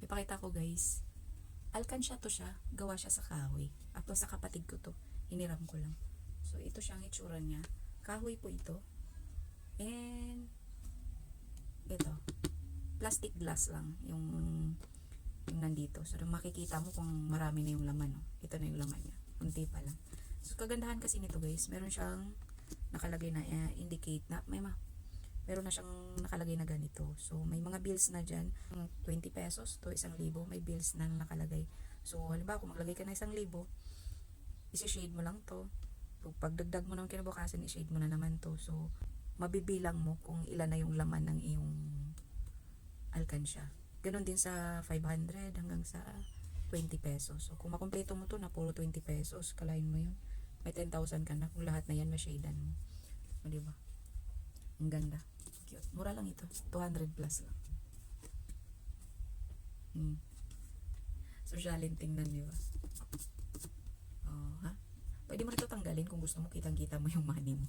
ipakita ko guys. Alkansya to siya. Gawa siya sa kahoy. Ato sa kapatid ko to. Hiniram ko lang. So ito siyang itsura niya. Kahoy po ito. And ito. Plastic glass lang yung nandito. So makikita mo kung marami na yung laman. No? Ito na yung laman niya. Kunti pa lang. So kagandahan kasi nito guys. Meron siyang nakalagay na indicate na meron na siyang nakalagay na ganito. So, may mga bills na dyan. 20 pesos to 1,000. May bills na nakalagay. So, halimbawa, kung maglagay ka na 1,000, isi-shade mo lang to. So, pagdagdag mo ng kinabukasan, i-shade mo na naman to. So, mabibilang mo kung ilan na yung laman ng iyong alkansya. Ganon din sa 500 hanggang sa 20 pesos. So, kung makumpleto mo to na puro 20 pesos, kalahin mo yun. May 10,000 ka na kung lahat na yan ma-shadean mo. O, diba? Ang ganda. Cute. Mura lang ito. 200 plus lang. Socialin tingnan, di ba? Oh, ha? Pwede mo rin ito tanggalin kung gusto mo. Kitang-kita mo yung money mo.